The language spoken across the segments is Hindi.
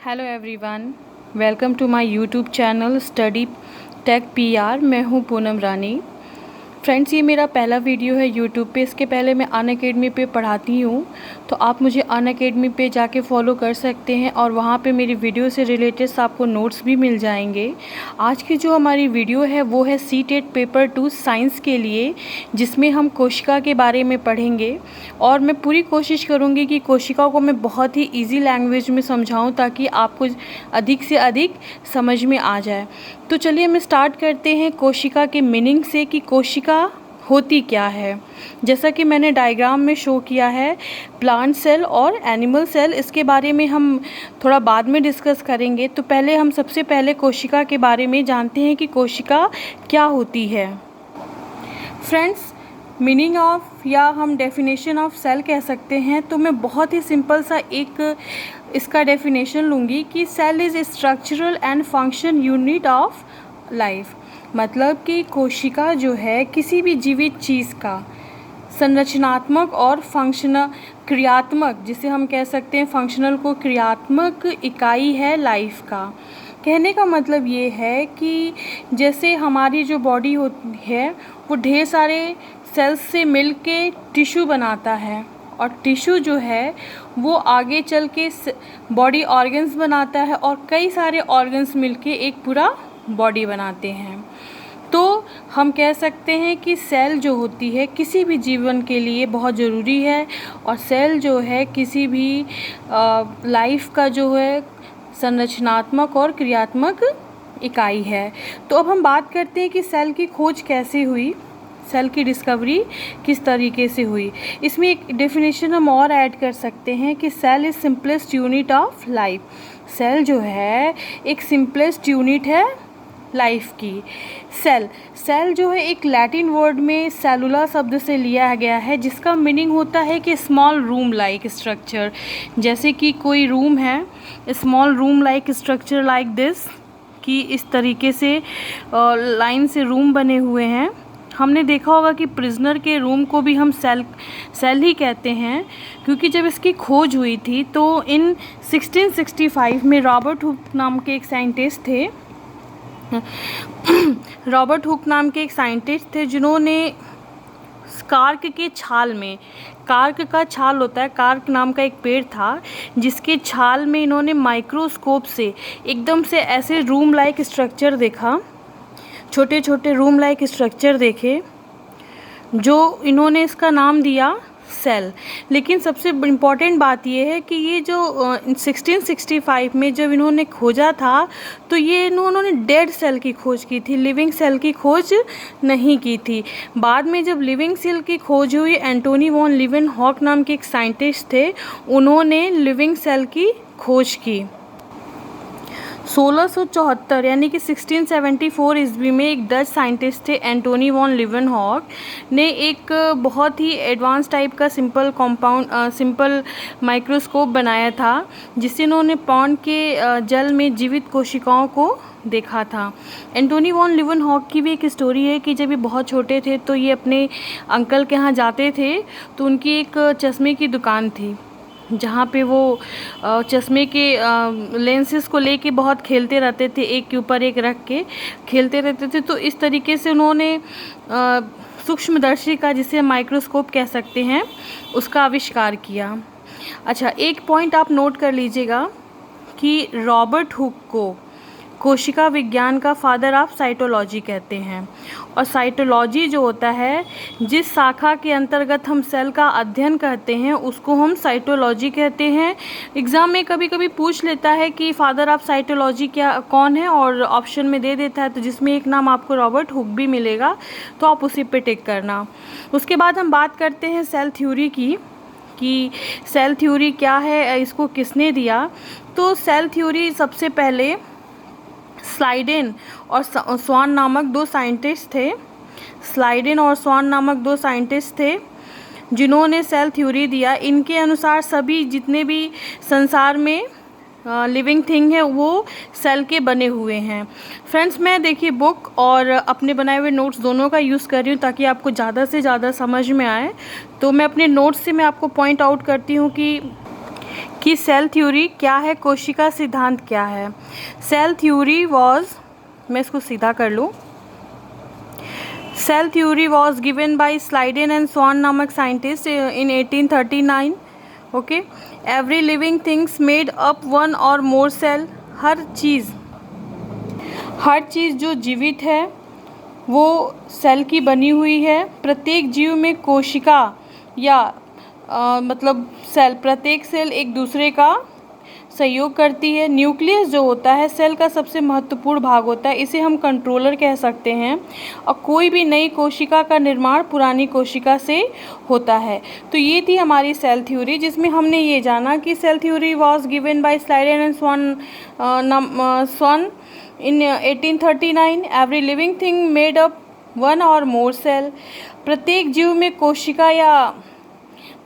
Hello everyone, welcome to my YouTube channel study tech PR. मैं हूं पूनम रानी। फ्रेंड्स, ये मेरा पहला वीडियो है यूट्यूब पे। इसके पहले मैं अनअकैडमी पे पढ़ाती हूँ, तो आप मुझे अनअकैडमी पे जाके फॉलो कर सकते हैं और वहाँ पे मेरी वीडियो से रिलेटेड आपको नोट्स भी मिल जाएंगे। आज की जो हमारी वीडियो है वो है सीटेट पेपर 2 साइंस के लिए, जिसमें हम कोशिका के बारे में पढ़ेंगे और मैं पूरी कोशिश करूँगी कि कोशिका को मैं बहुत ही ईजी लैंग्वेज में समझाऊँ ताकि आपको अधिक से अधिक समझ में आ जाए। तो चलिए हम स्टार्ट करते हैं कोशिका के मीनिंग से कि कोशिका होती क्या है। जैसा कि मैंने डायग्राम में शो किया है, प्लांट सेल और एनिमल सेल, इसके बारे में हम थोड़ा बाद में डिस्कस करेंगे। तो पहले हम सबसे पहले कोशिका के बारे में जानते हैं कि कोशिका क्या होती है। फ्रेंड्स, मीनिंग ऑफ या हम डेफिनेशन ऑफ सेल कह सकते हैं। तो मैं बहुत ही सिंपल सा एक इसका डेफिनेशन लूँगी कि cell is structural and function unit of life. मतलब कि कोशिका जो है किसी भी जीवित चीज़ का संरचनात्मक और फंक्शनल क्रियात्मक, जिसे हम कह सकते हैं फंक्शनल को क्रियात्मक इकाई है लाइफ का। कहने का मतलब ये है कि जैसे हमारी जो बॉडी होती है वो ढेर सारे सेल्स से मिलके टिश्यू बनाता है और टिश्यू जो है वो आगे चल के बॉडी ऑर्गन्स बनाता है और कई सारे ऑर्गन्स मिलके एक पूरा बॉडी बनाते हैं। तो हम कह सकते हैं कि सेल जो होती है किसी भी जीवन के लिए बहुत ज़रूरी है और सेल जो है किसी भी लाइफ का जो है संरचनात्मक और क्रियात्मक इकाई है। तो अब हम बात करते हैं कि सेल की खोज कैसे हुई, सेल की डिस्कवरी किस तरीके से हुई। इसमें एक डेफिनेशन हम और ऐड कर सकते हैं कि cell is simplest unit of life. Cell जो है एक सिंपलेस्ट यूनिट है लाइफ की। सेल जो है एक लैटिन वर्ड में सेलुला शब्द से लिया गया है, जिसका मीनिंग होता है कि स्मॉल रूम लाइक स्ट्रक्चर। जैसे कि कोई रूम है, small room like structure like this, कि इस तरीके से लाइन से रूम बने हुए हैं। हमने देखा होगा कि प्रिजनर के रूम को भी हम सेल ही कहते हैं, क्योंकि जब इसकी खोज हुई थी तो इन 1665 में रॉबर्ट हुक नाम के एक साइंटिस्ट थे जिन्होंने कार्क के छाल में, कार्क का छाल होता है, कार्क नाम का एक पेड़ था जिसके छाल में इन्होंने माइक्रोस्कोप से एकदम से ऐसे रूम लाइक स्ट्रक्चर देखा, छोटे छोटे रूम लाइक स्ट्रक्चर देखे, जो इन्होंने इसका नाम दिया सेल। लेकिन सबसे इम्पॉर्टेंट बात यह है कि ये जो 1665 में जब इन्होंने खोजा था तो ये इन्होंने डेड सेल की खोज की थी, लिविंग सेल की खोज नहीं की थी। बाद में जब लिविंग सेल की खोज हुई, एंटोनी वॉन लीवेनहॉक नाम के एक साइंटिस्ट थे, उन्होंने लिविंग सेल की खोज की। 1674 यानी कि 1674 ईस्वी में एक डच साइंटिस्ट थे एंटोनी वॉन लीवेनहॉक ने एक बहुत ही एडवांस टाइप का सिंपल माइक्रोस्कोप बनाया था, जिससे इन्होंने पॉन्ड के जल में जीवित कोशिकाओं को देखा था। एंटोनी वॉन लीवेनहॉक की भी एक स्टोरी है कि जब ये बहुत छोटे थे तो ये अपने अंकल के यहाँ जाते थे, तो उनकी एक चश्मे की दुकान थी जहाँ पे वो चश्मे के लेंसेस को लेके बहुत खेलते रहते थे, एक के ऊपर एक रख के खेलते रहते थे। तो इस तरीके से उन्होंने सूक्ष्मदर्शी का, जिसे माइक्रोस्कोप कह सकते हैं, उसका आविष्कार किया। अच्छा, एक पॉइंट आप नोट कर लीजिएगा कि रॉबर्ट हुक को कोशिका विज्ञान का फादर ऑफ साइटोलॉजी कहते हैं। और साइटोलॉजी जो होता है, जिस शाखा के अंतर्गत हम सेल का अध्ययन करते हैं, उसको हम साइटोलॉजी कहते हैं। एग्ज़ाम में कभी कभी पूछ लेता है कि फादर ऑफ साइटोलॉजी कौन है, और ऑप्शन में दे देता है, तो जिसमें एक नाम आपको रॉबर्ट हुक भी मिलेगा, तो आप उसी पे टिक करना। उसके बाद हम बात करते हैं सेल थ्योरी की, कि सेल थ्योरी क्या है, इसको किसने दिया। तो सेल थ्योरी सबसे पहले स्लाइडेन और स्वान नामक दो साइंटिस्ट थे जिन्होंने सेल थ्योरी दिया। इनके अनुसार सभी जितने भी संसार में लिविंग थिंग है वो सेल के बने हुए हैं। फ्रेंड्स, मैं देखिए बुक और अपने बनाए हुए नोट्स दोनों का यूज़ कर रही हूँ ताकि आपको ज़्यादा से ज़्यादा समझ में आए। तो मैं अपने नोट्स से मैं आपको पॉइंट आउट करती हूँ कि कि सेल थ्योरी क्या है, कोशिका सिद्धांत क्या है। सेल थ्योरी वॉज, मैं इसको सीधा कर लूँ, cell theory was given by Schleiden and Schwann नामक scientist in 1839। Okay, every living things made up one और मोर सेल। हर चीज़ जो जीवित है वो सेल की बनी हुई है। प्रत्येक जीव में कोशिका या मतलब सेल, प्रत्येक सेल एक दूसरे का सहयोग करती है। न्यूक्लियस जो होता है सेल का सबसे महत्वपूर्ण भाग होता है, इसे हम कंट्रोलर कह सकते हैं। और कोई भी नई कोशिका का निर्माण पुरानी कोशिका से होता है। तो ये थी हमारी सेल थ्योरी, जिसमें हमने ये जाना कि cell theory was given by Schleiden and Schwann in 1839। Every living thing made up one और मोर सेल। प्रत्येक जीव में कोशिका या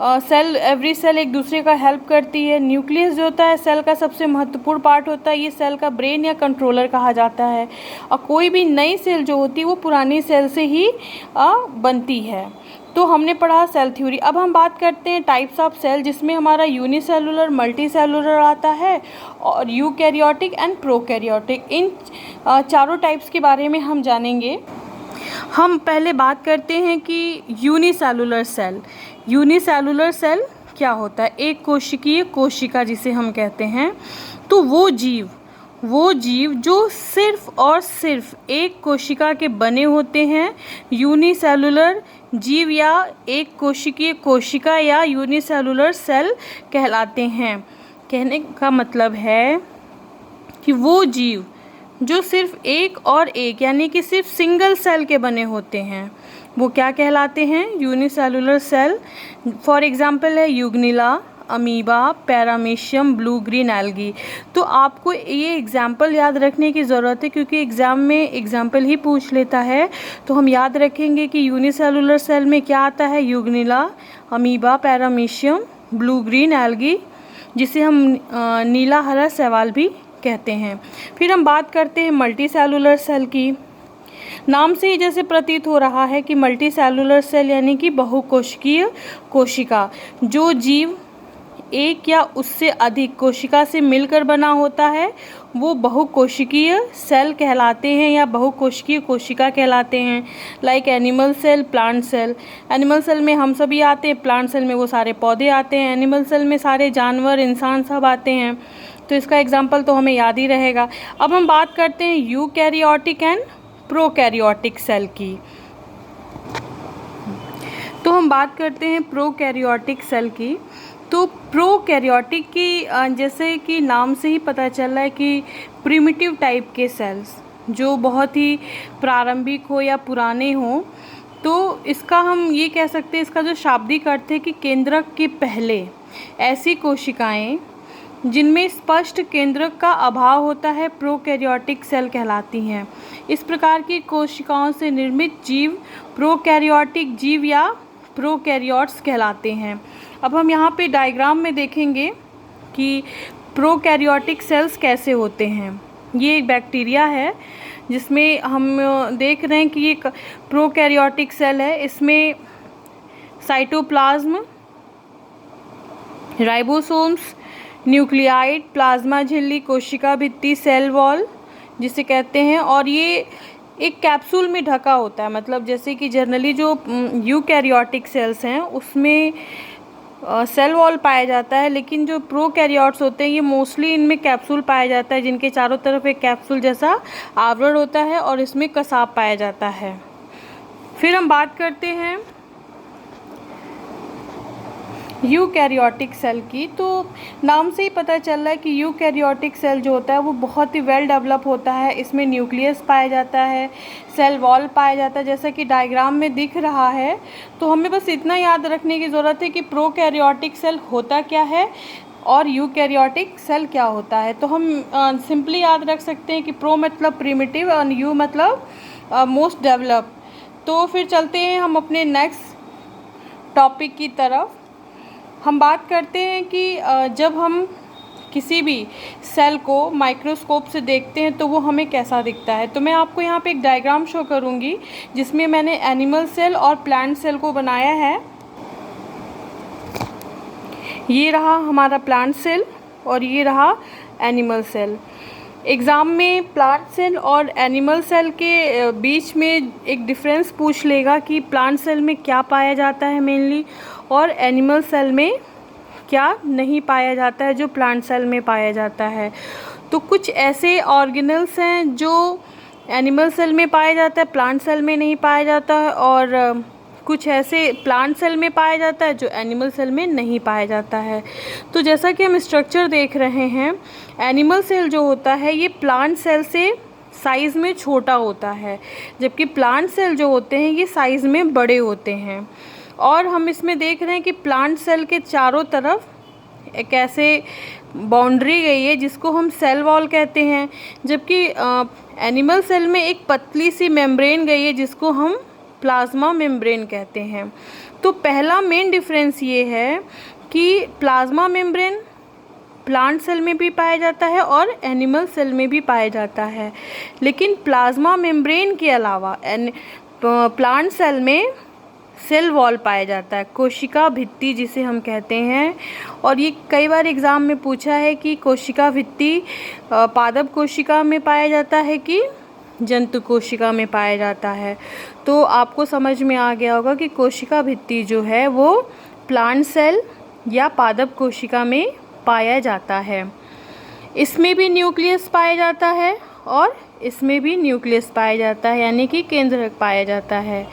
सेल, एवरी सेल एक दूसरे का हेल्प करती है। न्यूक्लियस जो होता है सेल का सबसे महत्वपूर्ण पार्ट होता है, ये सेल का ब्रेन या कंट्रोलर कहा जाता है। और कोई भी नई सेल जो होती है वो पुरानी सेल से ही बनती है। तो हमने पढ़ा सेल थ्योरी। अब हम बात करते हैं टाइप्स ऑफ सेल, जिसमें हमारा यूनिसेलुलर, मल्टीसेलुलर आता है और यूकैरियोटिक एंड प्रोकैरियोटिक। इन चारों टाइप्स के बारे में हम जानेंगे। हम पहले बात करते हैं कि यूनिसेलुलर सेल। यूनिसेलुलर सेल क्या होता है? एक कोशिकीय कोशिका जिसे हम कहते हैं। तो वो जीव जो सिर्फ और सिर्फ एक कोशिका के बने होते हैं, यूनिसेलुलर जीव या एक कोशिकीय कोशिका या यूनिसेलुलर सेल कहलाते हैं। कहने का मतलब है कि वो जीव जो सिर्फ एक और एक यानी कि सिर्फ सिंगल सेल के बने होते हैं, वो क्या कहलाते हैं? Unicellular cell. फॉर एग्जांपल है यूग्निला, amoeba, paramecium, blue green algae. तो आपको ये एग्जाम्पल याद रखने की ज़रूरत है, क्योंकि एग्ज़ाम में एग्जाम्पल ही पूछ लेता है। तो हम याद रखेंगे कि यूनिसेलुलर सेल में क्या आता है? यूग्निला, amoeba, paramecium, blue green algae, जिसे हम नीला हरा शैवाल भी कहते हैं। फिर हम बात करते हैं मल्टी सेलुलर सेल की। नाम से ही जैसे प्रतीत हो रहा है कि मल्टी सेलुलर सेल यानी कि बहुकोशिकीय कोशिका। जो जीव एक या उससे अधिक कोशिका से मिलकर बना होता है वो बहुकोशिकीय सेल कहलाते हैं या बहुकोशिकीय कोशिका कहलाते हैं। Like animal cell, plant cell. Animal cell में हम सभी आते हैं, प्लांट सेल में वो सारे पौधे आते हैं, एनिमल सेल में सारे जानवर, इंसान सब आते हैं। तो इसका एग्जाम्पल तो हमें याद ही रहेगा। अब हम बात करते हैं यूकैरियोटिक एंड प्रोकैरियोटिक सेल की। तो हम बात करते हैं प्रोकैरियोटिक सेल की। तो प्रोकैरियोटिक की जैसे कि नाम से ही पता चल रहा है कि प्रिमिटिव टाइप के सेल्स जो बहुत ही प्रारंभिक हो या पुराने हो, तो इसका हम ये कह सकते हैं, इसका जो शाब्दिक अर्थ है कि केंद्रक के पहले ऐसी कोशिकाएं जिनमें स्पष्ट केंद्रक का अभाव होता है प्रोकैरियोटिक सेल कहलाती हैं। इस प्रकार की कोशिकाओं से निर्मित जीव प्रोकैरियोटिक जीव या प्रोकैरियोट्स कहलाते हैं। अब हम यहाँ पे डायग्राम में देखेंगे कि प्रोकैरियोटिक सेल्स कैसे होते हैं। ये एक बैक्टीरिया है जिसमें हम देख रहे हैं कि ये प्रोकैरियोटिक सेल है। इसमें साइटोप्लाज्म, राइबोसोम्स, न्यूक्लियाइड, प्लाज्मा झिल्ली, कोशिका भित्ति, सेल वॉल जिसे कहते हैं, और ये एक कैप्सूल में ढका होता है। मतलब जैसे कि जनरली जो यूकैरियोटिक सेल्स हैं उसमें सेल वॉल पाया जाता है, लेकिन जो प्रोकैरियोट्स होते हैं ये मोस्टली इनमें कैप्सूल पाया जाता है, जिनके चारों तरफ एक कैप्सूल जैसा आवरण होता है और इसमें कसाब पाया जाता है। फिर हम बात करते हैं यूकैरियोटिक सेल की। तो नाम से ही पता चल रहा है कि यूकैरियोटिक सेल जो होता है वो बहुत ही वेल डेवलप होता है। इसमें न्यूक्लियस पाया जाता है, सेल वॉल पाया जाता है, जैसा कि डायग्राम में दिख रहा है। तो हमें बस इतना याद रखने की ज़रूरत है कि प्रोकैरियोटिक सेल होता क्या है और यूकैरियोटिक सेल क्या होता है। तो हम सिंपली याद रख सकते हैं कि प्रो मतलब प्रिमिटिव और यू मतलब मोस्ट डेवलप। तो फिर चलते हैं हम अपने नेक्स्ट टॉपिक की तरफ। हम बात करते हैं कि जब हम किसी भी सेल को माइक्रोस्कोप से देखते हैं तो वो हमें कैसा दिखता है। तो मैं आपको यहाँ पे एक डायग्राम शो करूँगी जिसमें मैंने एनिमल सेल और प्लांट सेल को बनाया है। ये रहा हमारा प्लांट सेल और ये रहा एनिमल सेल। एग्ज़ाम में प्लांट सेल और एनिमल सेल के बीच में एक डिफरेंस पूछ लेगा कि प्लांट सेल में क्या पाया जाता है मेनली, और एनिमल सेल में क्या नहीं पाया जाता है जो प्लांट सेल में पाया जाता है। तो कुछ ऐसे ऑर्गेनल्स हैं जो एनिमल सेल में पाया जाता है, प्लांट सेल में नहीं पाया जाता है, और कुछ ऐसे प्लांट सेल में पाया जाता है जो एनिमल सेल में नहीं पाया जाता है। तो जैसा कि हम स्ट्रक्चर देख रहे हैं, एनिमल सेल जो होता है ये प्लांट सेल से साइज़ में छोटा होता है, जबकि प्लांट सेल जो होते हैं ये साइज़ में बड़े होते हैं। और हम इसमें देख रहे हैं कि प्लांट सेल के चारों तरफ एक ऐसे बाउंड्री गई है जिसको हम सेल वॉल कहते हैं, जबकि एनिमल सेल में एक पतली सी मेम्ब्रेन गई है जिसको हम प्लाज्मा मेम्ब्रेन कहते हैं। तो पहला मेन डिफरेंस ये है कि प्लाज्मा मेम्ब्रेन प्लांट सेल में भी पाया जाता है और एनिमल सेल में भी पाया जाता है, लेकिन प्लाज्मा मेम्ब्रेन के अलावा प्लांट सेल में सेल वॉल पाया जाता है, कोशिका भित्ति जिसे हम कहते हैं। और ये कई बार एग्ज़ाम में पूछा है कि कोशिका भित्ति पादप कोशिका में पाया जाता है कि जंतु कोशिका में पाया जाता है। तो आपको समझ में आ गया होगा कि कोशिका भित्ति जो है वो प्लांट सेल या पादप कोशिका में पाया जाता है। इसमें भी न्यूक्लियस पाया जाता है और इसमें भी न्यूक्लियस पाया जाता है, यानी कि केंद्रक पाया जाता है।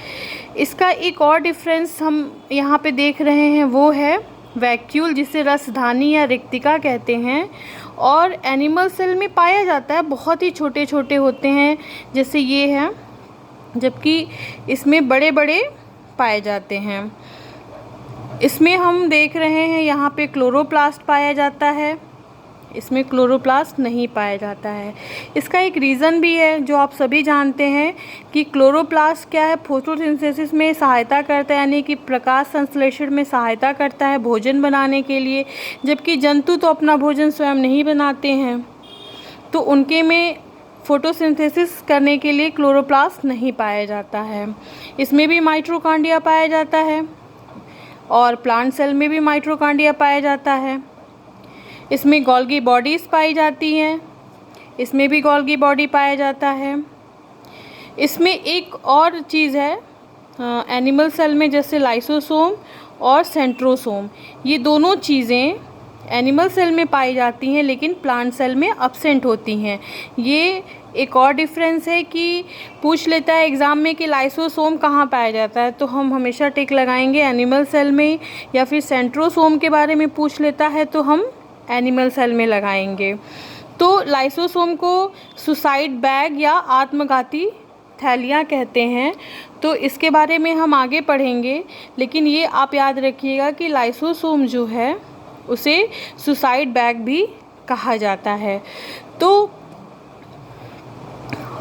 इसका एक और डिफरेंस हम यहाँ पे देख रहे हैं, वो है वैक्यूल जिसे रसधानी या रिक्तिका कहते हैं, और एनिमल सेल में पाया जाता है, बहुत ही छोटे छोटे होते हैं जैसे ये हैं, जबकि इसमें बड़े बड़े पाए जाते हैं। इसमें हम देख रहे हैं यहाँ पे क्लोरोप्लास्ट पाया जाता है, इसमें क्लोरोप्लास्ट नहीं पाया जाता है। इसका एक रीज़न भी है जो आप सभी जानते हैं कि क्लोरोप्लास्ट क्या है, फोटोसिंथेसिस में सहायता करता है, यानी कि प्रकाश संश्लेषण में सहायता करता है भोजन बनाने के लिए, जबकि जंतु तो अपना भोजन स्वयं नहीं बनाते हैं, तो उनके में फोटोसिंथेसिस करने के लिए क्लोरोप्लास्ट नहीं पाया जाता है। इसमें भी माइटोकॉन्ड्रिया पाया जाता है और प्लांट सेल में भी माइटोकॉन्ड्रिया पाया जाता है। इसमें गोल्गी बॉडीज़ पाई जाती हैं, इसमें भी गोल्गी बॉडी पाया जाता है। इसमें एक और चीज़ है एनिमल सेल में, जैसे लाइसोसोम और सेंट्रोसोम, ये दोनों चीज़ें एनिमल सेल में पाई जाती हैं लेकिन प्लांट सेल में एब्सेंट होती हैं। ये एक और डिफरेंस है कि पूछ लेता है एग्ज़ाम में कि लाइसोसोम कहाँ पाया जाता है, तो हम हमेशा टिक लगाएंगे एनिमल सेल में, या फिर सेंट्रोसोम के बारे में पूछ लेता है तो हम एनिमल सेल में लगाएंगे। तो लाइसोसोम को सुसाइड बैग या आत्मघाती थैलियाँ कहते हैं, तो इसके बारे में हम आगे पढ़ेंगे, लेकिन ये आप याद रखिएगा कि लाइसोसोम जो है उसे सुसाइड बैग भी कहा जाता है। तो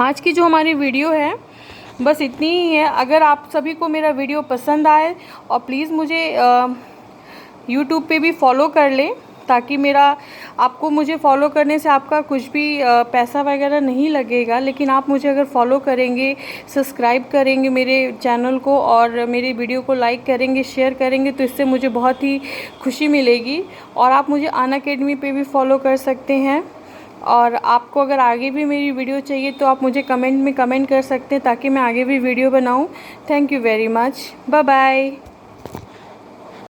आज की जो हमारी वीडियो है बस इतनी ही है। अगर आप सभी को मेरा वीडियो पसंद आए और प्लीज़ मुझे यूट्यूब पे भी फॉलो कर लें, ताकि आपको मुझे फॉलो करने से आपका कुछ भी पैसा वगैरह नहीं लगेगा, लेकिन आप मुझे अगर फॉलो करेंगे, सब्सक्राइब करेंगे मेरे चैनल को और मेरी वीडियो को लाइक करेंगे, शेयर करेंगे, तो इससे मुझे बहुत ही खुशी मिलेगी। और आप मुझे अनअकैडमी पे भी फॉलो कर सकते हैं। और आपको अगर आगे भी मेरी वीडियो चाहिए तो आप मुझे कमेंट में कमेंट कर सकते हैं ताकि मैं आगे भी वीडियो बनाऊँ। Thank you very much, bye bye.